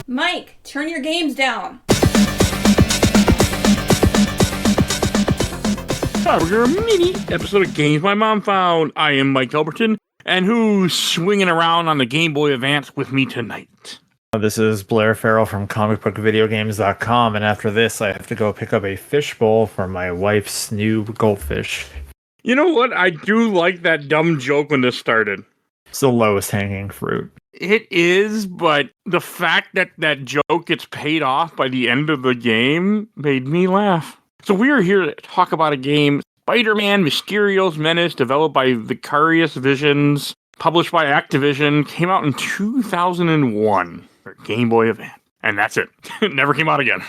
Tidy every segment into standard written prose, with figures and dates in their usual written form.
Mike, turn your games down. Hi, we're a mini episode of Games My Mom Found. I am Mike Albertin, and who's swinging around on the Game Boy Advance with me tonight? This is Blair Farrell from comicbookvideogames.com, and after this I have to go pick up a fishbowl for my wife's new goldfish. You know what? I do like that dumb joke when this started. It's the lowest hanging fruit. It is, but the fact that that joke gets paid off by the end of the game made me laugh. So we are here to talk about a game, Spider-Man Mysterio's Menace, developed by Vicarious Visions, published by Activision, came out in 2001 for Game Boy Advance. And that's it. It never came out again.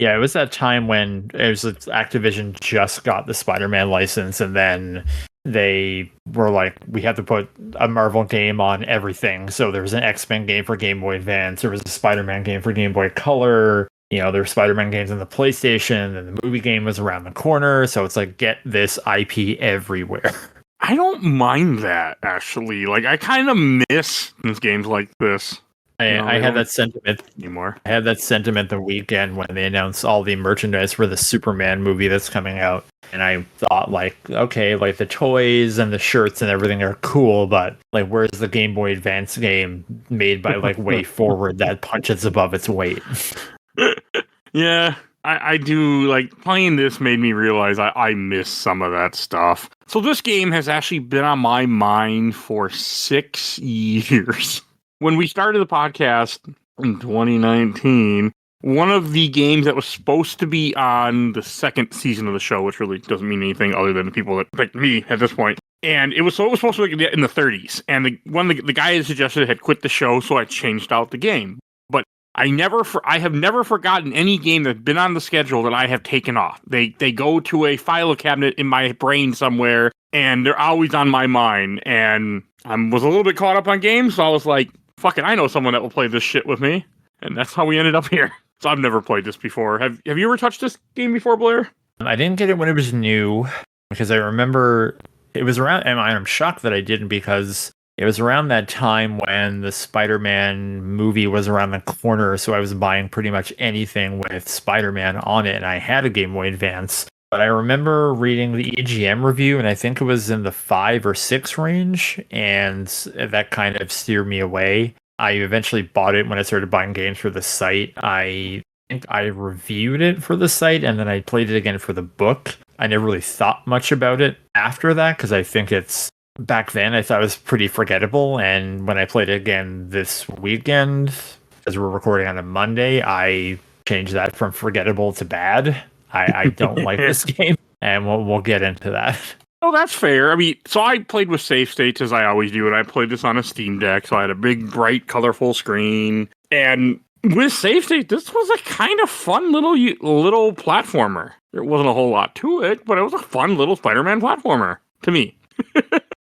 Yeah, it was that time when Activision just got the Spider-Man license, and then they were like, we have to put a Marvel game on everything. So there was an X-Men game for Game Boy Advance, there was a Spider-Man game for Game Boy Color, you know, there were Spider-Man games on the PlayStation, and the movie game was around the corner, so it's like, get this IP everywhere. I don't mind that, actually. Like, I kind of miss games like this. I had that sentiment anymore. I had that sentiment the weekend when they announced all the merchandise for the Superman movie that's coming out. And I thought, like, okay, like the toys and the shirts and everything are cool, but like, where's the Game Boy Advance game made by like Way Forward that punches above its weight? Yeah, I do. Like, playing this made me realize I miss some of that stuff. So this game has actually been on my mind for 6 years. When we started the podcast in 2019, one of the games that was supposed to be on the second season of the show, which really doesn't mean anything other than the people that picked me at this point, and it was supposed to be in the 30s. And the guy that suggested it had quit the show, so I changed out the game. But I have never forgotten any game that's been on the schedule that I have taken off. They go to a file cabinet in my brain somewhere, and they're always on my mind. And I was a little bit caught up on games, so I was like, fuck it, I know someone that will play this shit with me. And that's how we ended up here. So I've never played this before. Have you ever touched this game before, Blair? I didn't get it when it was new, because I remember it was around, and I'm shocked that I didn't, because it was around that time when the Spider-Man movie was around the corner, so I was buying pretty much anything with Spider-Man on it, and I had a Game Boy Advance. But I remember reading the EGM review, and I think it was in the 5 or 6 range, and that kind of steered me away. I eventually bought it when I started buying games for the site. I think I reviewed it for the site, and then I played it again for the book. I never really thought much about it after that, because I think back then I thought it was pretty forgettable, and when I played it again this weekend, as we're recording on a Monday, I changed that from forgettable to bad. I don't like this game, and we'll get into that. Oh, that's fair. I mean, so I played with save states as I always do, and I played this on a Steam Deck, so I had a big, bright, colorful screen. And with save state, this was a kind of fun little platformer. There wasn't a whole lot to it, but it was a fun little Spider-Man platformer to me.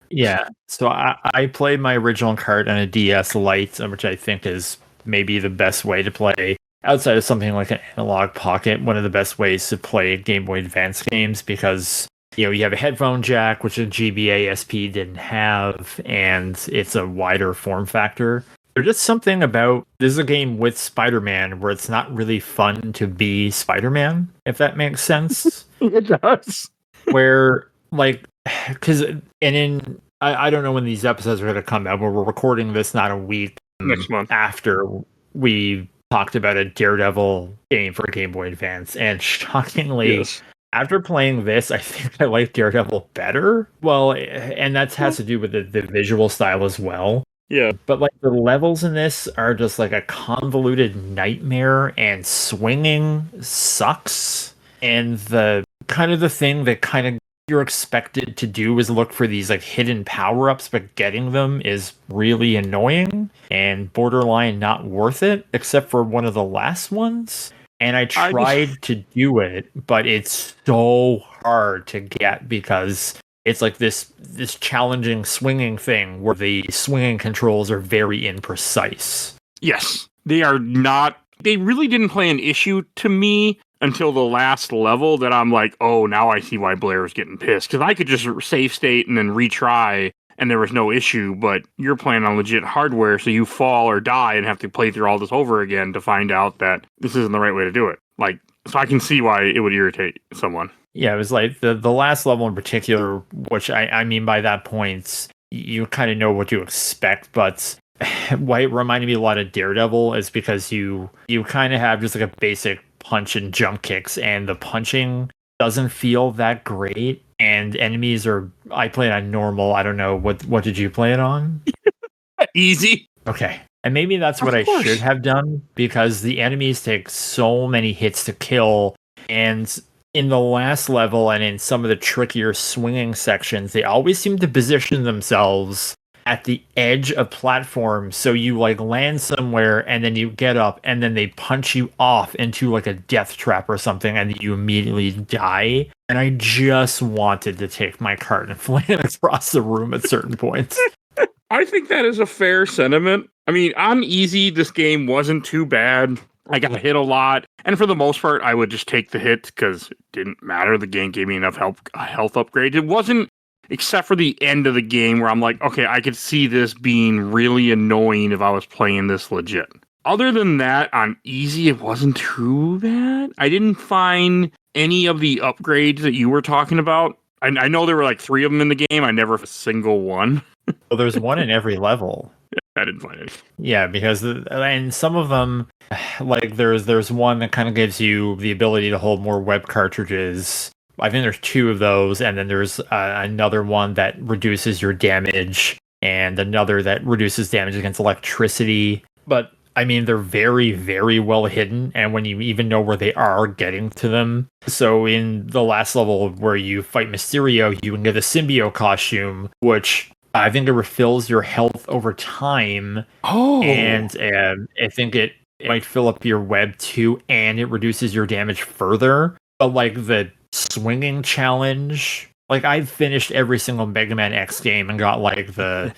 Yeah, so I played my original cart on a DS Lite, which I think is maybe the best way to play. Outside of something like an Analog Pocket, one of the best ways to play Game Boy Advance games, because you have a headphone jack, which a GBA SP didn't have, and it's a wider form factor. There's just something about, this is a game with Spider-Man where it's not really fun to be Spider-Man, if that makes sense. It does. Where, like, because, I don't know when these episodes are going to come out, but we're recording this not a week next month after we talked about a Daredevil game for Game Boy Advance, and shockingly, yes, after playing this, I think I like Daredevil better. Well, and that has to do with the visual style as well. Yeah. But like, the levels in this are just like a convoluted nightmare, and swinging sucks. And the thing that kind of you're expected to do is look for these like hidden power-ups, but getting them is really annoying and borderline not worth it, except for one of the last ones. And I tried to do it, but it's so hard to get, because it's like this challenging swinging thing where the swinging controls are very imprecise. Yes, they are not. They really didn't play an issue to me until the last level, that I'm like, oh, now I see why Blair was getting pissed. Because I could just save state and then retry, and there was no issue, but you're playing on legit hardware, so you fall or die and have to play through all this over again to find out that this isn't the right way to do it. Like, so I can see why it would irritate someone. Yeah, it was like the last level in particular, which I mean by that point, you kind of know what to expect, but why it reminded me a lot of Daredevil is because you kind of have just like a basic punch and jump kicks, and the punching doesn't feel that great, and enemies I played on normal. I don't know, what did you play it on? Easy. Okay. And maybe that's what I should have done, because the enemies take so many hits to kill, and in the last level and in some of the trickier swinging sections, they always seem to position themselves at the edge of platforms, so you like land somewhere and then you get up and then they punch you off into like a death trap or something, and you immediately die. And I just wanted to take my cart and fling it across the room at certain points. I think that is a fair sentiment. I mean, on easy, this game wasn't too bad. I got hit a lot, and for the most part, I would just take the hits because it didn't matter. The game gave me enough health upgrades. It wasn't, except for the end of the game where I'm like, okay, I could see this being really annoying if I was playing this legit. Other than that, on easy, it wasn't too bad. I didn't find any of the upgrades that you were talking about. I know there were like 3 of them in the game. I never a single one. Well, there's one in every level. I didn't find it. Yeah, because and some of them, like there's one that kind of gives you the ability to hold more web cartridges. I think there's 2 of those, and then there's another one that reduces your damage, and another that reduces damage against electricity. But I mean, they're very, very well hidden, and when you even know where they are, getting to them. So in the last level where you fight Mysterio, you can get a symbiote costume, which I think it refills your health over time. Oh. And I think it might fill up your web too, and it reduces your damage further. But like the swinging challenge, like I finished every single Mega Man X game and got like the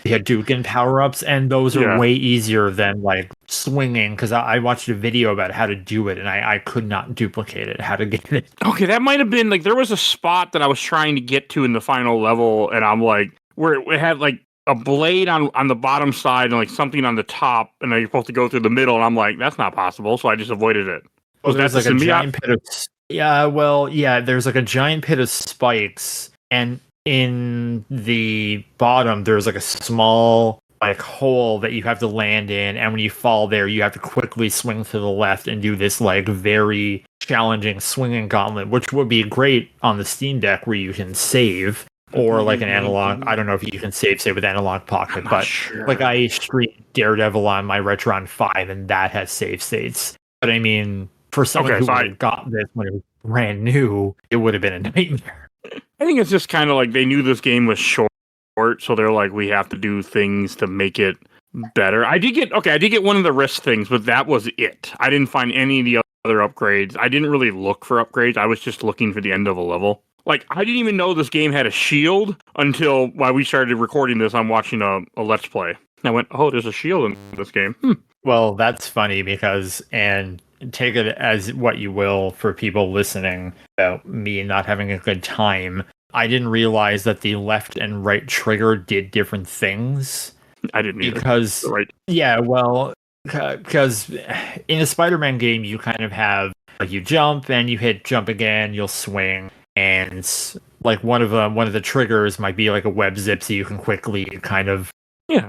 Hadouken power-ups, and those are way easier than like swinging, because I watched a video about how to do it and I could not duplicate it, how to get it. Okay, that might have been like, there was a spot that I was trying to get to in the final level, and I'm like, where it had like a blade on the bottom side and like something on the top, and then you're supposed to go through the middle, and I'm like, that's not possible, so I just avoided it. Well, there's like a giant pit of... there's like a giant pit of spikes, and in the bottom there's like a small like hole that you have to land in, and when you fall there, you have to quickly swing to the left and do this like very challenging swinging gauntlet, which would be great on the Steam Deck where you can save. Or like an analog, I don't know if you can save with Analog Pocket, but sure. Like I streamed Daredevil on my Retron 5, and that has save states. But I mean, for someone who got this when it was brand new, it would have been a nightmare. I think it's just kind of like they knew this game was short, so they're like, we have to do things to make it better. I did get one of the wrist things, but that was it. I didn't find any of the other upgrades. I didn't really look for upgrades. I was just looking for the end of a level. Like, I didn't even know this game had a shield until while we started recording this, I'm watching a Let's Play. And I went, oh, there's a shield in this game. Well, that's funny because, and take it as what you will for people listening about me not having a good time, I didn't realize that the left and right trigger did different things. I didn't either. Because, yeah, well, because in a Spider-Man game, you kind of have, like, you jump and you hit jump again, you'll swing. And like one of the triggers might be like a web zip, so you can quickly kind of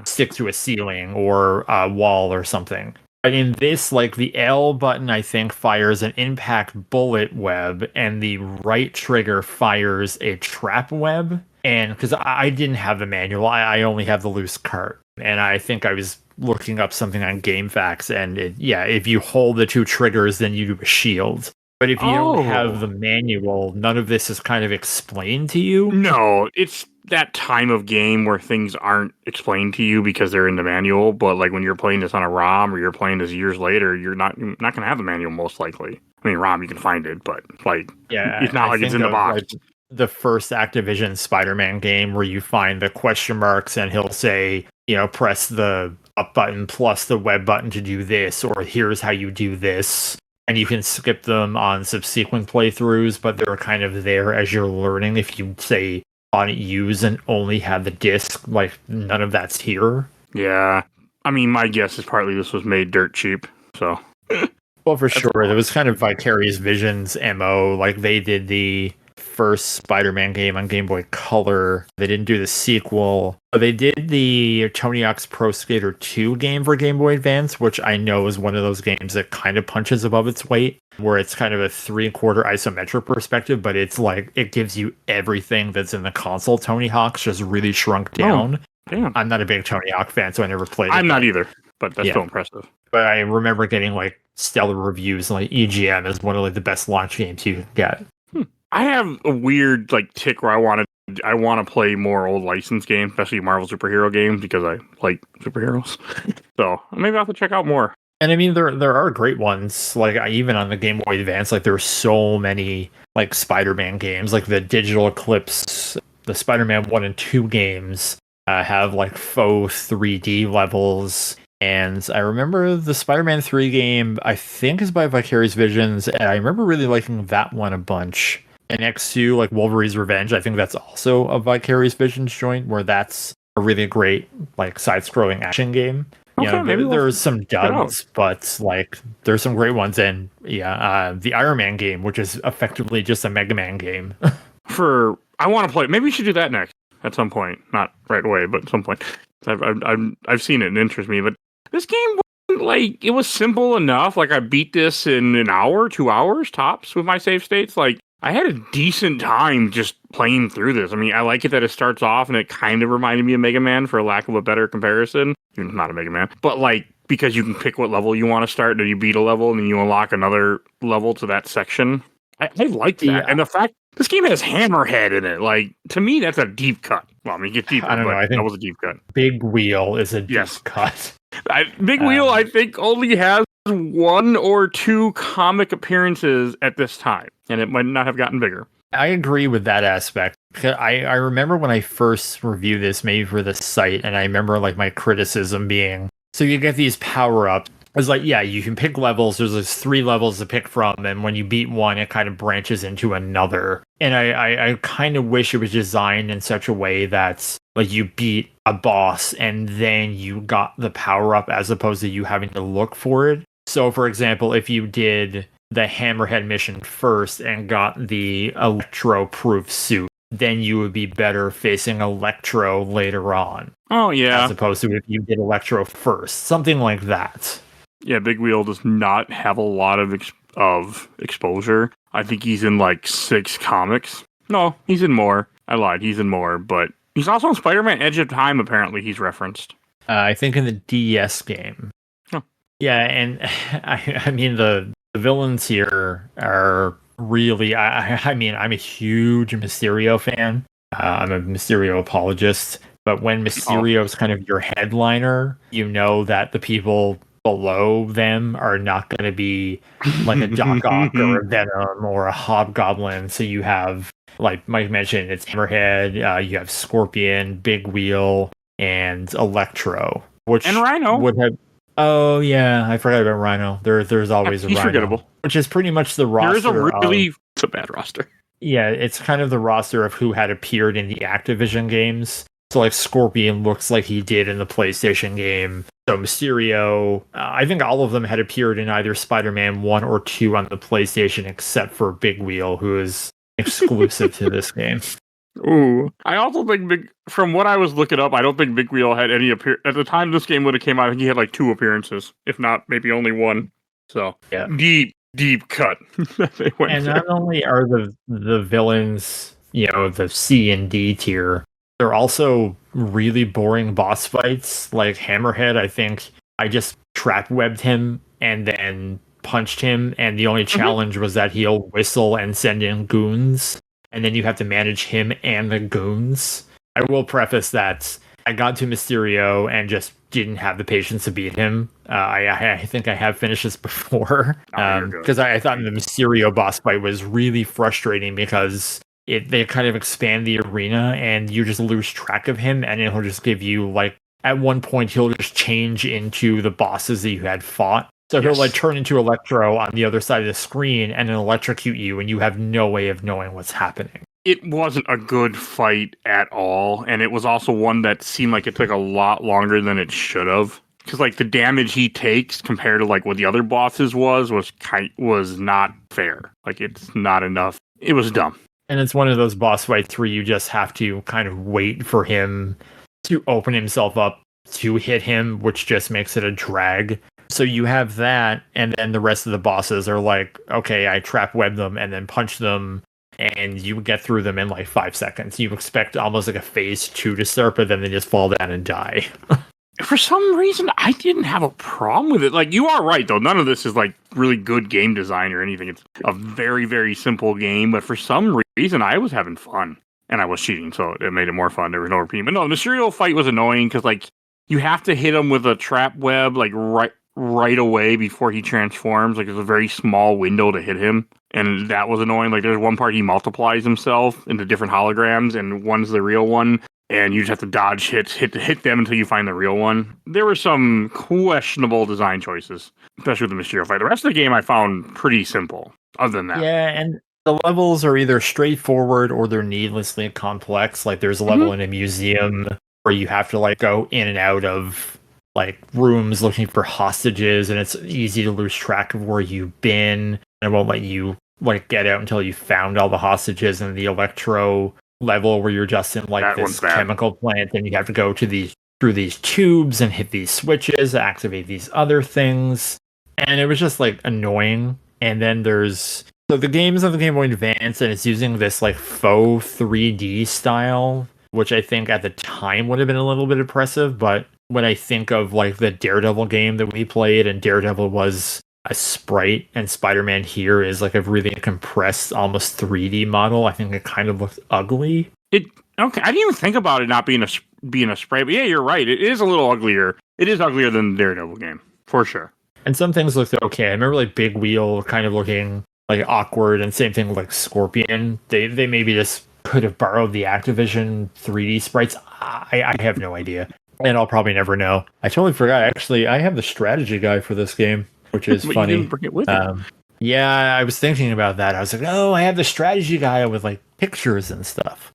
stick to a ceiling or a wall or something. But in this, like the L button, I think fires an impact bullet web, and the right trigger fires a trap web. And because I didn't have the manual, I only have the loose cart, and I think I was looking up something on GameFAQs, and if you hold the 2 triggers, then you do a shield. But if you don't have the manual, none of this is kind of explained to you? No, it's that time of game where things aren't explained to you because they're in the manual. But like when you're playing this on a ROM or you're playing this years later, you're not going to have the manual most likely. I mean, ROM, you can find it, but like it's not like it's in the box. Like the first Activision Spider-Man game where you find the question marks and he'll say, press the up button plus the web button to do this, or here's how you do this. And you can skip them on subsequent playthroughs, but they're kind of there as you're learning if you, say, on it used and only had the disc, like none of that's here. Yeah. I mean, my guess is partly this was made dirt cheap, so. Well, for sure. It was kind of Vicarious Visions MO. Like, they did the first Spider-Man game on Game Boy Color. They didn't do the sequel. They did the Tony Hawk's Pro Skater 2 game for Game Boy Advance, which I know is one of those games that kind of punches above its weight, where it's kind of a 3/4 isometric perspective, but it's like, it gives you everything that's in the console Tony Hawk's, just really shrunk down. Damn. I'm not a big Tony Hawk fan, so I never played it. I'm not either, but that's still impressive. But I remember getting like stellar reviews, like EGM is one of like the best launch games you can get. I have a weird like tick where I want to play more old licensed games, especially Marvel superhero games, because I like superheroes. So maybe I'll have to check out more. And I mean, there are great ones. Like, even on the Game Boy Advance, like, there are so many like Spider-Man games, like the Digital Eclipse, the Spider-Man 1 and 2 games have like faux 3D levels. And I remember the Spider-Man 3 game, I think, is by Vicarious Visions, and I remember really liking that one a bunch. And next to like Wolverine's Revenge, I think that's also a Vicarious Visions joint, where that's a really great like side-scrolling action game. You know, maybe there's some duds, but like there's some great ones. And the Iron Man game, which is effectively just a Mega Man game. I want to play. Maybe we should do that next at some point, not right away, but at some point. I've seen it and it interests me, but this game wasn't like, it was simple enough. Like, I beat this in an hour, 2 hours tops with my save states. Like, I had a decent time just playing through this. I mean, I like it that it starts off and it kind of reminded me of Mega Man, for lack of a better comparison. Not a Mega Man, but like, because you can pick what level you want to start, and you beat a level and then you unlock another level to that section. I like that. And the fact this game has Hammerhead in it, like, to me, that's a deep cut. Well, I mean, it gets deeper, I don't know. I think that was a deep cut. Big Wheel is a deep cut. Big Wheel, I think, only has 1 or 2 comic appearances at this time, and it might not have gotten bigger. I agree with that aspect. I remember when I first reviewed this, maybe for the site, and I remember like my criticism being, so you get these power-ups. I was like, yeah, you can pick levels. There's like 3 levels to pick from, and when you beat one, it kind of branches into another. And I kind of wish it was designed in such a way that like you beat a boss and then you got the power-up, as opposed to you having to look for it. So, for example, if you did the Hammerhead mission first and got the Electro-proof suit, then you would be better facing Electro later on. Oh, yeah. As opposed to if you did Electro first. Something like that. Yeah, Big Wheel does not have a lot of exposure. I think he's in like 6 comics. No, he's in more. I lied. He's in more, but he's also in Spider-Man Edge of Time, apparently he's referenced. I think in the DS game. Huh. Yeah, and I mean, the villains here are really... I mean, I'm a huge Mysterio fan. I'm a Mysterio apologist. But when Mysterio's kind of your headliner, you know that the people below them are not going to be like a Doc Ock or a Venom or a Hobgoblin. So you have, like Mike mentioned, it's Hammerhead, you have Scorpion, Big Wheel, and Electro. And Rhino. Would have... Oh, yeah, I forgot about Rhino. There's always a Rhino. He's forgettable. Which is pretty much the roster. It's a bad roster. Yeah, it's kind of the roster of who had appeared in the Activision games. So, like, Scorpion looks like he did in the PlayStation game. So, Mysterio, I think all of them had appeared in either Spider-Man 1 or 2 on the PlayStation, except for Big Wheel, who is exclusive to this game. Ooh. I also think, from what I was looking up, I don't think Big Wheel had any at the time this game would have came out, I think he had like 2 appearances, if not maybe only 1. So, yeah. Deep cut. And not only are the villains, you know, the C and D tier, they're also really boring boss fights. Like Hammerhead, I think I just trap-webbed him and then punched him, and the only challenge was that he'll whistle and send in goons, and then you have to manage him and the goons. I will preface that I got to Mysterio and just didn't have the patience to beat him. I think I have finished this before, because I thought the Mysterio boss fight was really frustrating because they kind of expand the arena and you just lose track of him, and he'll just give you, like, at one point he'll just change into the bosses that you had fought. So he'll like turn into Electro on the other side of the screen and then electrocute you, and you have no way of knowing what's happening. it wasn't a good fight at all, and it was also one that seemed like it took a lot longer than it should have. Because like the damage he takes compared to like what the other bosses was not fair. Like it's not enough. It was dumb. And it's one of those boss fights where you just have to kind of wait for him to open himself up to hit him, which just makes it a drag. So you have that, and then the rest of the bosses are like, okay, I trap web them and then punch them, and you get through them in like 5 seconds. You expect almost like a phase 2 to start, but then they just fall down and die. For some reason, I didn't have a problem with it. Like, you are right, though. None of this is, like, really good game design or anything. It's a very, very simple game, but for some reason, I was having fun. And I was cheating, so it made it more fun. There was no repeat. But no, the Mysterio fight was annoying, because, like, you have to hit him with a trap web, like, right away before he transforms. Like, there's a very small window to hit him. And that was annoying. Like, there's one part he multiplies himself into different holograms, and one's the real one. And you just have to dodge hit them until you find the real one. There were some questionable design choices, especially with the Mysterio fight. The rest of the game I found pretty simple, other than that. Yeah, and the levels are either straightforward or they're needlessly complex. Like there's a level in a museum where you have to like go in and out of like rooms looking for hostages, and it's easy to lose track of where you've been. And it won't let you like get out until you found all the hostages. And the Electro level where you're just in like that this chemical plant, and you have to go to through these tubes and hit these switches to activate these other things. And it was just like annoying. And then so the game's on the Game Boy Advance, and it's using this like faux 3D style, which I think at the time would have been a little bit impressive. But when I think of like the Daredevil game that we played, and Daredevil was a sprite, and Spider-Man here is like a really compressed, almost 3D model, I think it kind of looks ugly. Okay, I didn't even think about it not being a sprite, but yeah, you're right. It is a little uglier. It is uglier than the Daredevil game, for sure. And some things looked okay. I remember like Big Wheel kind of looking like awkward, and same thing with like Scorpion. They maybe just could have borrowed the Activision 3D sprites. I have no idea. And I'll probably never know. I totally forgot. Actually, I have the strategy guide for this game, which is funny. You didn't bring it with you. Yeah, I was thinking about that. I was like, oh, I have the strategy guide with like pictures and stuff.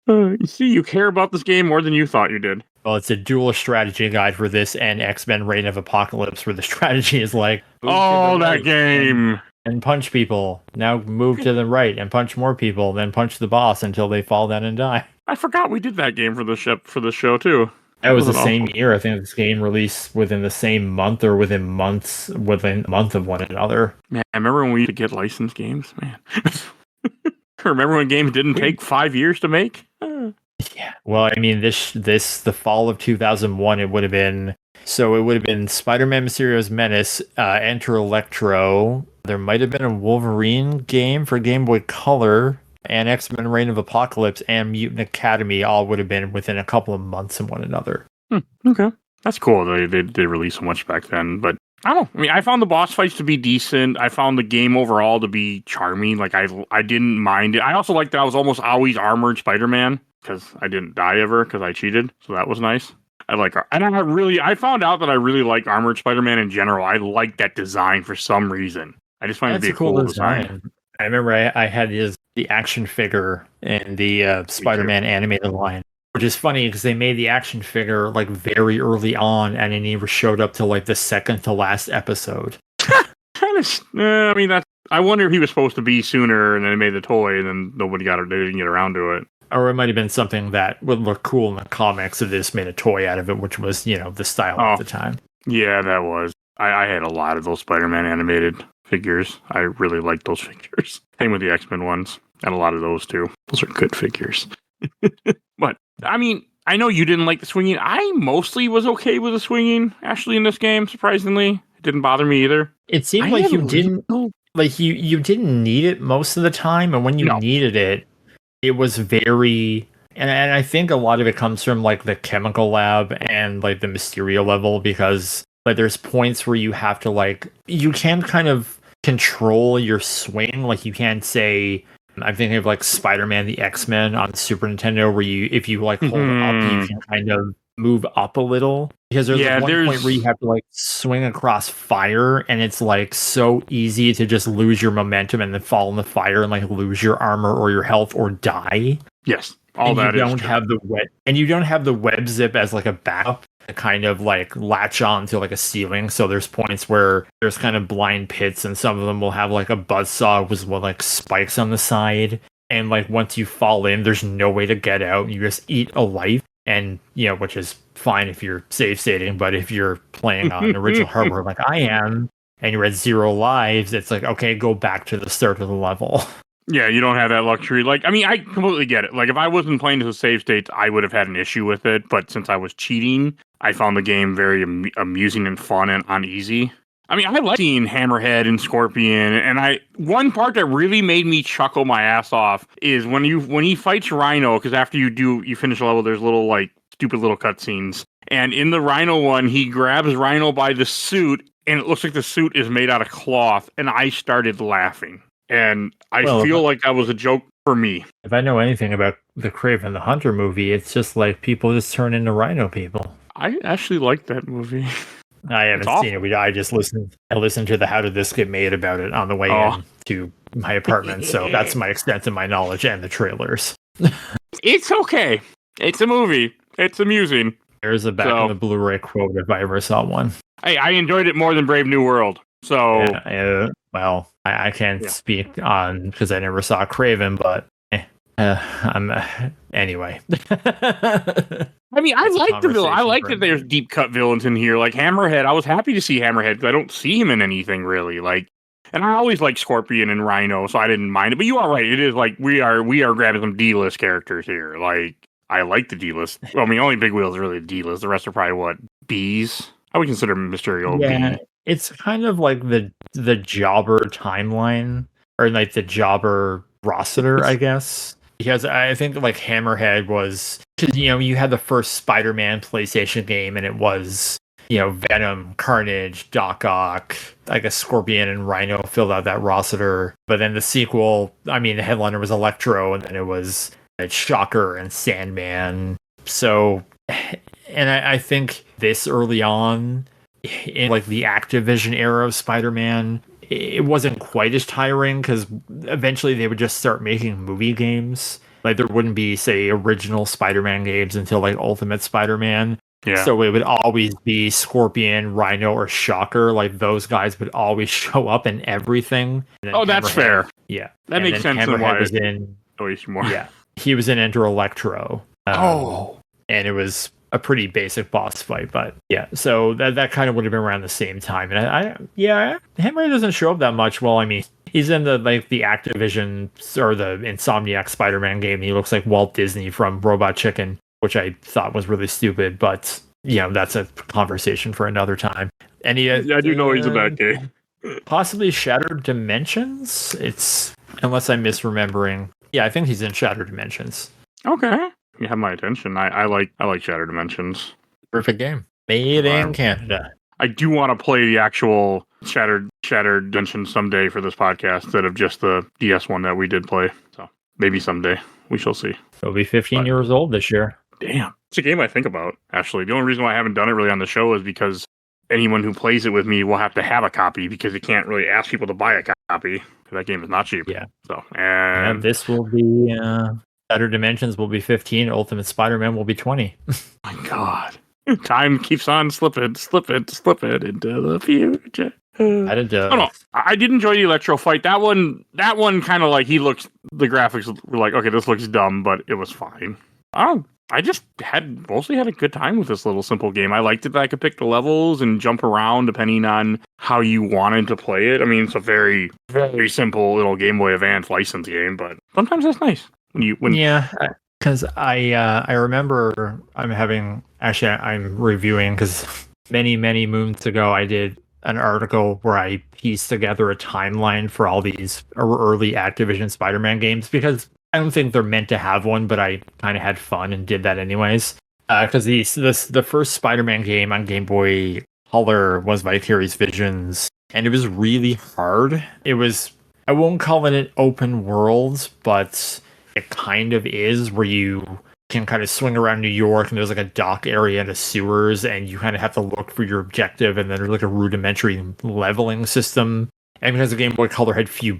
You see, you care about this game more than you thought you did. Well, it's a dual strategy guide for this and X-Men Reign of Apocalypse, where the strategy is like, oh, that game. And punch people. Now move to the right and punch more people, then punch the boss until they fall down and die. I forgot we did that game for the show too. That was the same year. I think this game released within the same month or within a month of one another. Man, I remember when we used to get licensed games, man. Remember when games didn't take 5 years to make? Yeah. Well, I mean, the fall of 2001, it would have been Spider-Man Mysterio's Menace, Enter Electro. There might have been a Wolverine game for Game Boy Color, and X-Men Reign of Apocalypse and Mutant Academy all would have been within a couple of months of one another. Okay. That's cool. They released so much back then, but I don't know. I mean, I found the boss fights to be decent. I found the game overall to be charming. Like, I didn't mind it. I also liked that I was almost always armored Spider-Man, because I didn't die ever, because I cheated. So that was nice. I found out that I really like armored Spider-Man in general. I like that design for some reason. I just find it to be a cool design. I remember I had the action figure in the Spider-Man animated line, which is funny because they made the action figure like very early on, and it never showed up till like the second to last episode. Kind of. I mean, I wonder if he was supposed to be sooner, and then they made the toy, and then nobody got it. They didn't get around to it. Or it might have been something that would look cool in the comics, so they just made a toy out of it, which was, the style at the time. Yeah, that was. I had a lot of those Spider-Man animated figures. I really liked those figures. Same with the X-Men ones. Had a lot of those too. Those are good figures. But, I mean, I know you didn't like the swinging. I mostly was okay with the swinging, actually, in this game, surprisingly. It didn't bother me either. It seemed like you didn't... Like, you didn't need it most of the time, and when you needed it, it was very... And I think a lot of it comes from, like, the chemical lab and, like, the Mysterio level, because... Like, there's points where you have to, like, you can kind of control your swing. Like, you can't say, I'm thinking of, like, Spider-Man, the X-Men on Super Nintendo, where if you, like, hold up, you can kind of move up a little Because there's like one point where you have to like swing across fire, and it's like so easy to just lose your momentum and then fall in the fire and like lose your armor or your health or die. Yes, all that is true. You don't have the web zip as like a backup to kind of like latch on to like a ceiling. So there's points where there's kind of blind pits, and some of them will have like a buzzsaw with like spikes on the side. And like once you fall in, there's no way to get out. You just eat a life. And, which is fine if you're save stating, but if you're playing on original hardware like I am, and you're at 0 lives, it's like, okay, go back to the start of the level. Yeah, you don't have that luxury. Like, I mean, I completely get it. Like, if I wasn't playing to the save states, I would have had an issue with it. But since I was cheating, I found the game very amusing and fun and on easy. I mean, I like seeing Hammerhead and Scorpion, and one part that really made me chuckle my ass off is when he fights Rhino, because after you finish a level, there's little like stupid little cutscenes, and in the Rhino one, he grabs Rhino by the suit, and it looks like the suit is made out of cloth, and I started laughing, and I feel like that was a joke for me. If I know anything about the Kraven the Hunter movie, it's just like people just turn into Rhino people. I actually like that movie. I haven't seen it. I just listened. I listened to the "How Did This Get Made" about it on the way in to my apartment. So that's my extent of my knowledge and the trailers. It's okay. It's a movie. It's amusing. There's a back in the Blu-ray quote if I ever saw one. Hey, I enjoyed it more than Brave New World. So, well, I can't speak on because I never saw Kraven, but anyway. I mean, I like the villain. I like that there's deep cut villains in here, like Hammerhead. I was happy to see Hammerhead because I don't see him in anything really. Like, and I always like Scorpion and Rhino, so I didn't mind it. But you are right; it is like we are grabbing some D-list characters here. Like, I like the D-list. Well, I mean, only Big Wheel is really D-list. The rest are probably Bs. I would consider Mysterio B. It's kind of like the Jobber timeline, or like the Jobber roster, I guess. Because I think like Hammerhead was, you had the first Spider-Man PlayStation game, and it was, Venom, Carnage, Doc Ock, I guess Scorpion and Rhino filled out that roster. But then the sequel, I mean, the headliner was Electro, and then it was Shocker and Sandman. So, and I think this early on, in like the Activision era of Spider-Man, it wasn't quite as tiring because eventually they would just start making movie games. Like there wouldn't be, say, original Spider-Man games until like Ultimate Spider-Man. Yeah. So it would always be Scorpion, Rhino, or Shocker. Like those guys would always show up in everything. Oh, that's fair. Yeah, that makes sense. Hammerhead was in. More. Yeah, he was in Enter Electro. And it was a pretty basic boss fight, but yeah, so that kind of would have been around the same time. And Hammerhead doesn't show up that much. Well, I mean, he's in the Activision or the Insomniac Spider-Man game. And he looks like Walt Disney from Robot Chicken, which I thought was really stupid, but that's a conversation for another time. And I do know he's a bad game. Possibly Shattered Dimensions. It's unless I'm misremembering. Yeah, I think he's in Shattered Dimensions. Okay. You have my attention. I like Shattered Dimensions. Perfect game. Made in Canada. I do want to play the actual Shattered Dimensions someday for this podcast instead of just the DS one that we did play. So maybe someday. We shall see. He'll be 15 years old this year. Damn. It's a game I think about, actually. The only reason why I haven't done it really on the show is because anyone who plays it with me will have to have a copy because you can't really ask people to buy a copy because that game is not cheap. Yeah. So, and this will be... Shattered Dimensions will be 15. Ultimate Spider-Man will be 20. My God. Time keeps on slipping into the future. I did enjoy the Electro fight. That one kind of like the graphics were like, okay, this looks dumb, but it was fine. I just mostly had a good time with this little simple game. I liked it that I could pick the levels and jump around depending on how you wanted to play it. I mean, it's a very, very simple little Game Boy Advance license game, but sometimes that's nice. Because I remember I'm reviewing because many moons ago I did an article where I pieced together a timeline for all these early Activision Spider-Man games because I don't think they're meant to have one, but I kind of had fun and did that anyways. Because the first Spider-Man game on Game Boy Color was Vicarious Visions, and it was really hard. I won't call it an open world, but it kind of is, where you can kind of swing around New York, and there's like a dock area and a sewers, and you kind of have to look for your objective, and then there's like a rudimentary leveling system. And because the Game Boy Color had fewer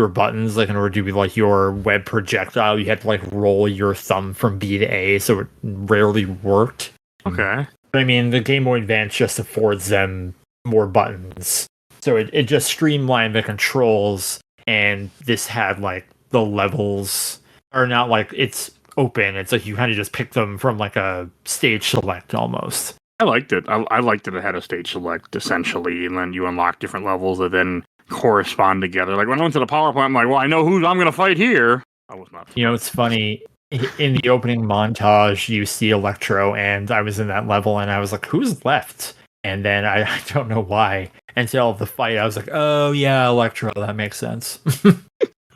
buttons, like in order to do like your web projectile, you had to like roll your thumb from B to A, so it rarely worked. Okay. But I mean, the Game Boy Advance just affords them more buttons, so it just streamlined the controls. And this had like the levels are not like it's open; it's like you kind of just pick them from like a stage select almost. I liked it. I liked that it had a stage select, essentially, and then you unlock different levels that then correspond together. Like, when I went to the power plant, I'm like, well, I know who I'm going to fight here. I was not. You know, it's funny. In the opening montage, you see Electro, and I was in that level, and I was like, who's left? And then I don't know why. Until the fight, I was like, oh, yeah, Electro, that makes sense.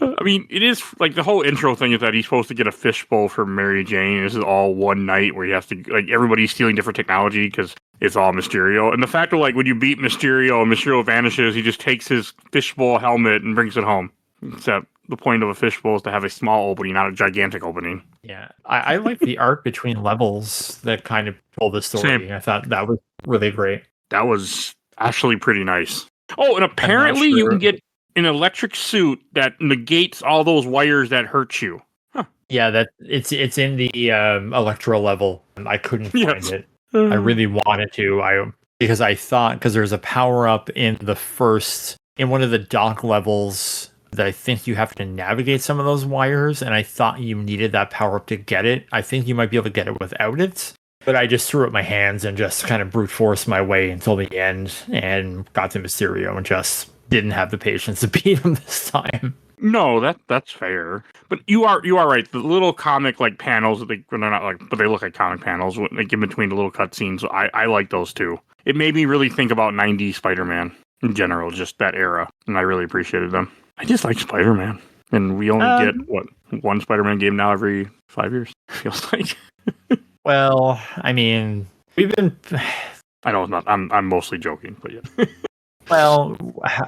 I mean, it is like the whole intro thing is that he's supposed to get a fishbowl for Mary Jane. This is all one night where he has to, like, everybody's stealing different technology because it's all Mysterio. And the fact of, like, when you beat Mysterio and Mysterio vanishes, he just takes his fishbowl helmet and brings it home. Except the point of a fishbowl is to have a small opening, not a gigantic opening. Yeah, I like the art between levels that kind of told the story. Same. I thought that was really great. That was actually pretty nice. Oh, and apparently you can get an electric suit that negates all those wires that hurt you. Huh. Yeah, that it's in the Electro level. I couldn't find it. I really wanted to. Because I thought, because there's a power up in one of the dock levels that I think you have to navigate some of those wires, and I thought you needed that power up to get it. I think you might be able to get it without it. But I just threw up my hands and just kind of brute forced my way until the end and got to Mysterio and just didn't have the patience to beat him this time. No, that's fair. But you are right. The little comic like panels, they're not like, but they look like comic panels. Like in between the little cutscenes. I like those too. It made me really think about '90s Spider-Man in general, just that era, and I really appreciated them. I just like Spider-Man, and we only get one Spider-Man game now every 5 years. Feels like. Well, I mean, we've been. I know it's not. I'm mostly joking, but yeah. Well,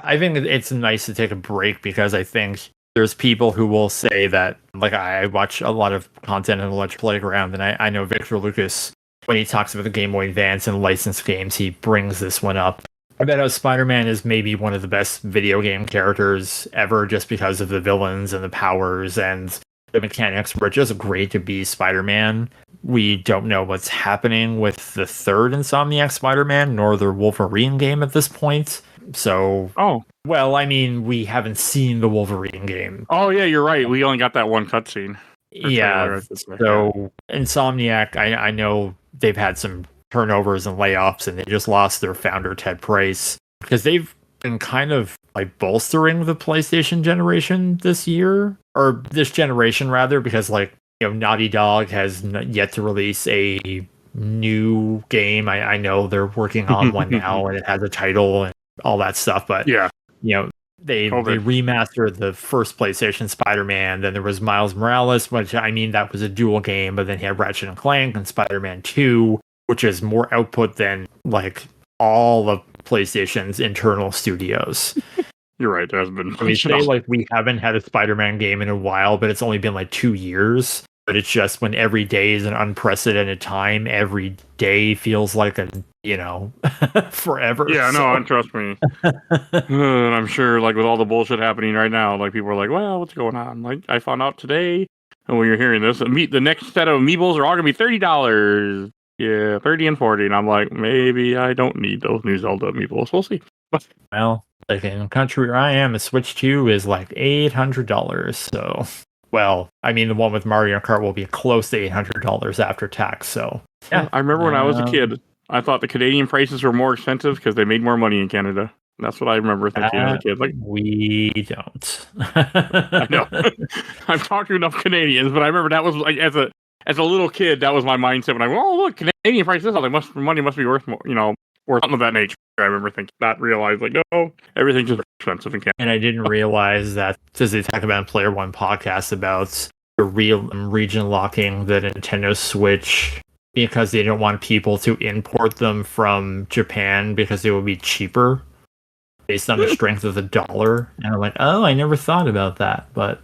I think it's nice to take a break because I think there's people who will say that, like, I watch a lot of content in the Electric Playground, and I know Victor Lucas, when he talks about the Game Boy Advance and licensed games, he brings this one up. I bet how Spider-Man is maybe one of the best video game characters ever just because of the villains and the powers and the mechanics were just great to be Spider-Man. We don't know what's happening with the third Insomniac Spider-Man nor the Wolverine game at this point. So, well, I mean, we haven't seen the Wolverine game. Oh, yeah, you're right. We only got that one cutscene. Yeah, so Insomniac, I know they've had some turnovers and layoffs, and they just lost their founder, Ted Price, because they've been kind of like bolstering the PlayStation generation this year, or this generation rather, because like, you know, Naughty Dog has yet to release a new game. I know they're working on one now, and it has a title and all that stuff, but yeah, you know, they remastered the first PlayStation Spider-Man. Then there was Miles Morales, which, I mean, that was a dual game, but then he had Ratchet and Clank and Spider-Man 2, which is more output than like all of PlayStation's internal studios. You're right. There hasn't been. I mean, say like we haven't had a Spider-Man game in a while, but it's only been like 2 years. But it's just when every day is an unprecedented time, every day feels like forever. Yeah, no, trust me. And I'm sure, like, with all the bullshit happening right now, like, people are like, well, what's going on? Like, I found out today, and when you're hearing this, the next set of Amiibos are all going to be $30. Yeah, 30 and 40. And I'm like, maybe I don't need those new Zelda Amiibos. We'll see. Well, like in the country where I am, a Switch 2 is like $800. So, well, I mean, the one with Mario Kart will be close to $800 after tax. So, yeah. I remember when I was a kid, I thought the Canadian prices were more expensive because they made more money in Canada. That's what I remember thinking as a kid. Like, we don't. I know. I've talked to enough Canadians, but I remember that was like as a little kid, that was my mindset when I went, oh, look, Canadian prices, money must be worth more, or something of that nature. I remember thinking that, realized, like, no, everything's just expensive in Canada. And I didn't realize that, as they talk about in Player One podcast about the real region locking the Nintendo Switch because they don't want people to import them from Japan because they would be cheaper based on the strength of the dollar. And I'm like, oh, I never thought about that. But,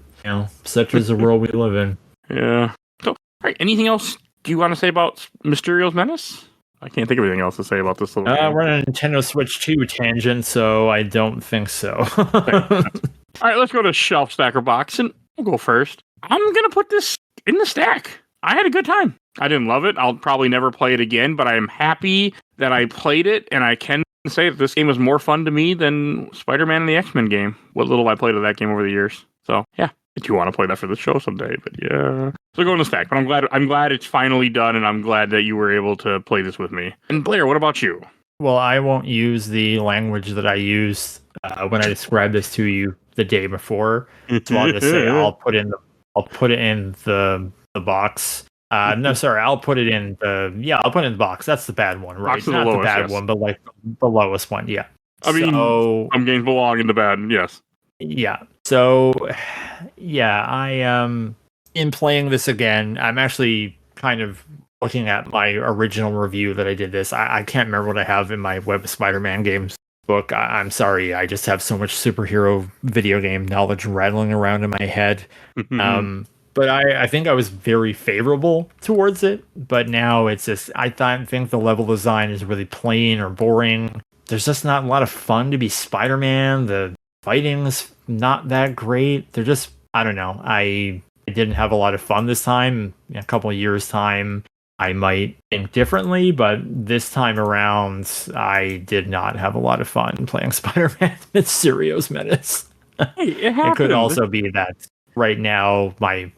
such is the world we live in. Yeah. So right, anything else do you want to say about Mysterio's Menace? I can't think of anything else to say about this little game. We're on a Nintendo Switch 2 tangent, so I don't think so. All right, let's go to Shelf Stacker Box, and we'll go first. I'm going to put this in the stack. I had a good time. I didn't love it. I'll probably never play it again, but I am happy that I played it, and I can say that this game was more fun to me than Spider-Man and the X-Men game. What little I played of that game over the years. So, yeah. I do want to play that for the show someday, but yeah. So go in the stack. But I'm glad it's finally done, and I'm glad that you were able to play this with me. And Blair, what about you? Well, I won't use the language that I used when I described this to you the day before. So I'll just say I'll put it in the box. No, sorry, I'll put it in the box. That's the bad one, right? Not the bad one, but like the lowest one. Yeah. I mean, some games belong in the bad. Yes. Yeah. So, yeah, in playing this again, I'm actually kind of looking at my original review that I did this. I can't remember what I have in my Web Spider-Man games book. I'm sorry. I just have so much superhero video game knowledge rattling around in my head. But I think I was very favorable towards it. But now it's just, I think the level design is really plain or boring. There's just not a lot of fun to be Spider-Man. The fighting's not that great. They're just, I don't know. I didn't have a lot of fun this time. In a couple of years' time, I might think differently, but this time around, I did not have a lot of fun playing Spider-Man Mysterio's Menace. Hey, it could also be that right now my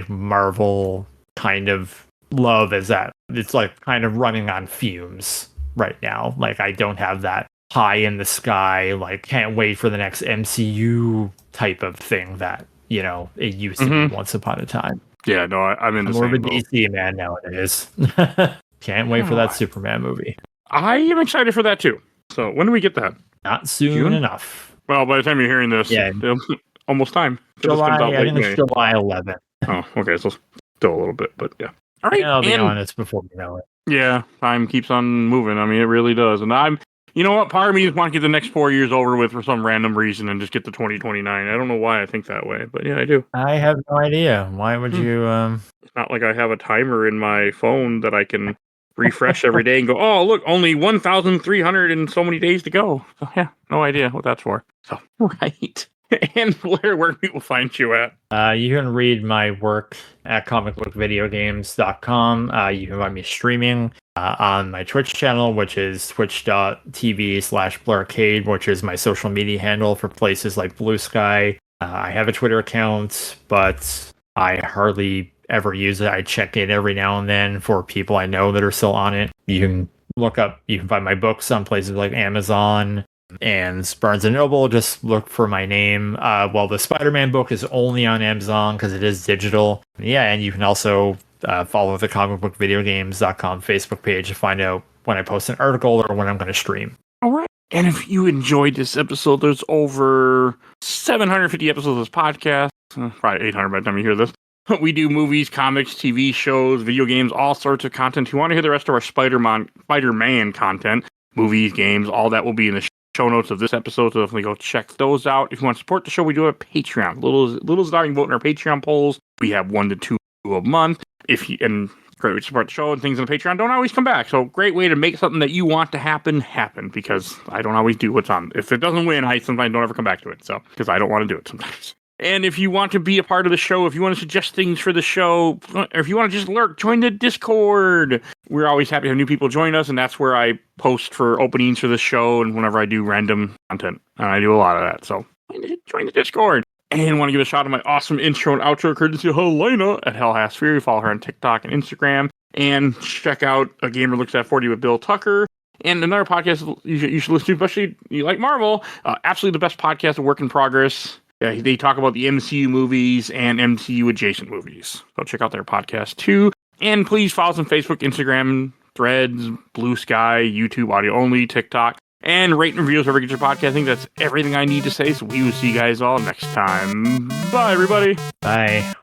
Marvel kind of love is that it's like kind of running on fumes right now. Like I don't have that high in the sky, like can't wait for the next MCU type of thing that, it used to be once upon a time. Yeah, no, I'm in the more same of a DC man nowadays. Can't wait for that Superman movie. I am excited for that too. So when do we get that? Not soon enough. Well, by the time you're hearing this, almost time. July, I think it's July 11th. Oh, okay, so still a little bit, but yeah. All right, I'll be honest before you know it. Yeah, time keeps on moving. I mean, it really does. And you know what? Part of me just want to get the next 4 years over with for some random reason and just get to 2029. I don't know why I think that way, but yeah, I do. I have no idea. Why would you? It's not like I have a timer in my phone that I can refresh every day and go, oh, look, only 1,300 and so many days to go. So yeah, no idea what that's for. So, right. And Blair, where people find you at? You can read my work at comicbookvideogames.com. You can find me streaming on my Twitch channel, which is twitch.tv/BlairCade, which is my social media handle for places like Blue Sky. I have a Twitter account, but I hardly ever use it. I check it every now and then for people I know that are still on it. You can find my books on places like Amazon and Barnes & Noble. Just look for my name. Well, the Spider-Man book is only on Amazon because it is digital. Yeah, and you can also follow the comicbookvideogames.com Facebook page to find out when I post an article or when I'm going to stream. All right. And if you enjoyed this episode, there's over 750 episodes of this podcast. Probably 800 by the time you hear this. We do movies, comics, TV shows, video games, all sorts of content. If you want to hear the rest of our Spider-Man content, movies, games, all that will be in the show notes of this episode, so definitely go check those out. If you want to support the show, we do have a Patreon. Little starting vote in our Patreon polls. We have 1 to 2 a month. And great way to support the show, and things on the Patreon don't always come back. So great way to make something that you want to happen, because I don't always do what's on. If it doesn't win, I sometimes don't ever come back to it. So, because I don't want to do it sometimes. And if you want to be a part of the show, if you want to suggest things for the show, or if you want to just lurk, join the Discord. We're always happy to have new people join us, and that's where I post for openings for the show and whenever I do random content. And I do a lot of that, so join the Discord. And want to give a shout out to my awesome intro and outro courtesy of Helena at Hell Has Fury. Follow her on TikTok and Instagram. And check out A Gamer Looks at 40 with Bill Tucker. And another podcast you should listen to, especially if you like Marvel. Absolutely the best podcast of Work in Progress. They talk about the MCU movies and MCU adjacent movies. So check out their podcast too. And please follow us on Facebook, Instagram, Threads, Blue Sky, YouTube, audio only, TikTok. And rate and reviews wherever you get your podcast. I think that's everything I need to say. So we will see you guys all next time. Bye, everybody. Bye.